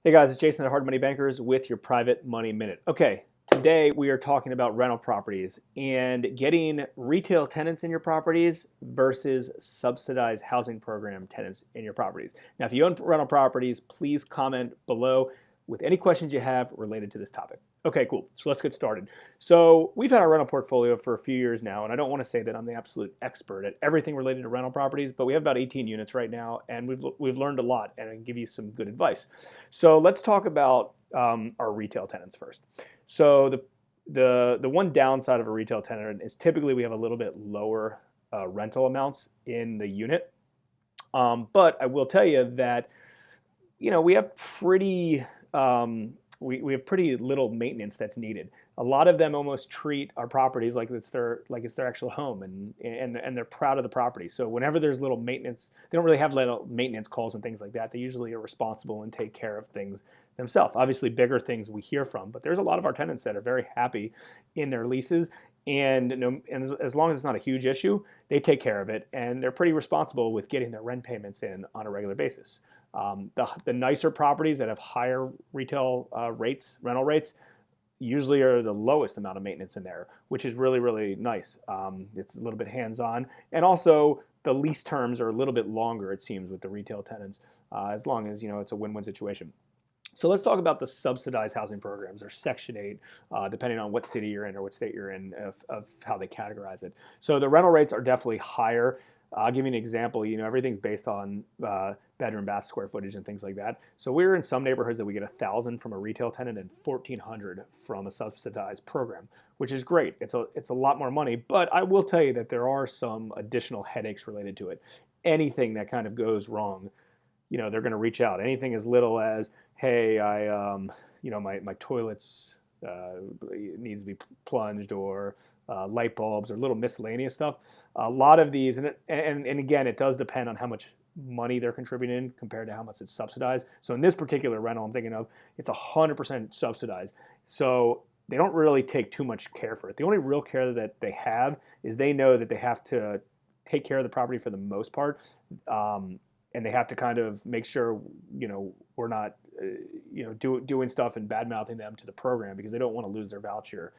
Hey guys, it's Jason at Hard Money Bankers with your Private Money Minute. Okay, today we are talking about rental properties and getting retail tenants in your properties versus subsidized housing program tenants in your properties. Now, if you own rental properties, please comment below with any questions you have related to this topic. Okay, cool. So let's get started. So we've had our rental portfolio for a few years now, and I don't want to say that I'm the absolute expert at everything related to rental properties, but we have about 18 units right now, and we've learned a lot, and I can give you some good advice. So let's talk about our retail tenants first. So the one downside of a retail tenant is typically we have a little bit lower rental amounts in the unit, but I will tell you that we have pretty we have pretty little maintenance that's needed. A lot of them almost treat our properties like it's their actual home, and they're proud of the property. So whenever there's little maintenance, they don't really have little maintenance calls and things like that. They usually are responsible and take care of things themselves. Obviously, bigger things we hear from, but there's a lot of our tenants that are very happy in their leases. And as long as it's not a huge issue, they take care of it, and they're pretty responsible with getting their rent payments in on a regular basis. The nicer properties that have higher retail rental rates, usually are the lowest amount of maintenance in there, which is really, really nice. It's a little bit hands-on, and also the lease terms are a little bit longer, it seems, with the retail tenants, as long as it's a win-win situation. So let's talk about the subsidized housing programs, or Section 8, depending on what city you're in or what state you're in, of how they categorize it. So the rental rates are definitely higher. I'll give you an example. Everything's based on bedroom, bath square footage and things like that. So we're in some neighborhoods that we get 1,000 from a retail tenant and 1,400 from a subsidized program, which is great. It's a lot more money, but I will tell you that there are some additional headaches related to it. Anything that kind of goes wrong, they're going to reach out. Anything as little as, hey, my toilets needs to be plunged, or light bulbs, or little miscellaneous stuff. A lot of these, and again, it does depend on how much money they're contributing compared to how much it's subsidized. So in this particular rental I'm thinking of, it's 100% subsidized. So they don't really take too much care for it. The only real care that they have is they know that they have to take care of the property for the most part. And they have to kind of make sure, we're not, doing stuff and bad mouthing them to the program, because they don't want to lose their voucher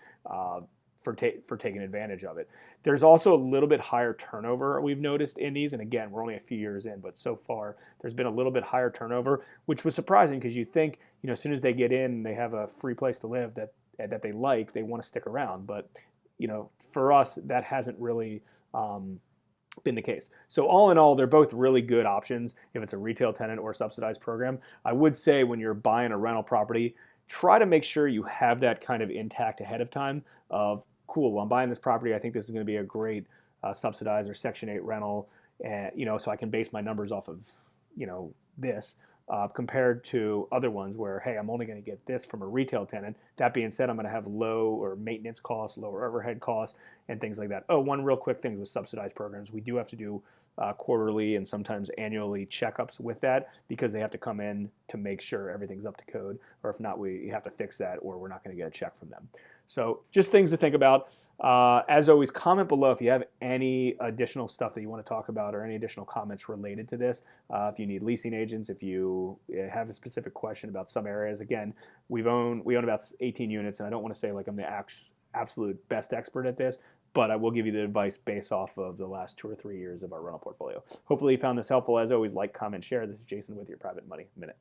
for taking advantage of it. There's also a little bit higher turnover we've noticed in these, and again, we're only a few years in, but so far there's been a little bit higher turnover, which was surprising, because you think, as soon as they get in, they have a free place to live that they like, they want to stick around. But for us, that hasn't really been the case. So all in all, they're both really good options if it's a retail tenant or a subsidized program. I would say when you're buying a rental property, try to make sure you have that kind of intact ahead of time of, cool, well, I'm buying this property, I think this is going to be a great subsidized or Section 8 rental, and so I can base my numbers off of this, compared to other ones where, hey, I'm only going to get this from a retail tenant. That being said, I'm going to have low or maintenance costs, lower overhead costs, and things like that. Oh, one real quick thing with subsidized programs, we do have to do quarterly and sometimes annually checkups with that, because they have to come in to make sure everything's up to code, or if not, we have to fix that, or we're not going to get a check from them. So just things to think about. As always, comment below if you have any additional stuff that you want to talk about, or any additional comments related to this. If you need leasing agents, if you have a specific question about some areas. Again, we own about 18 units, and I don't want to say like I'm the absolute best expert at this, but I will give you the advice based off of the last 2 or 3 years of our rental portfolio. Hopefully you found this helpful. As always, like, comment, share. This is Jason with your Private Money Minute.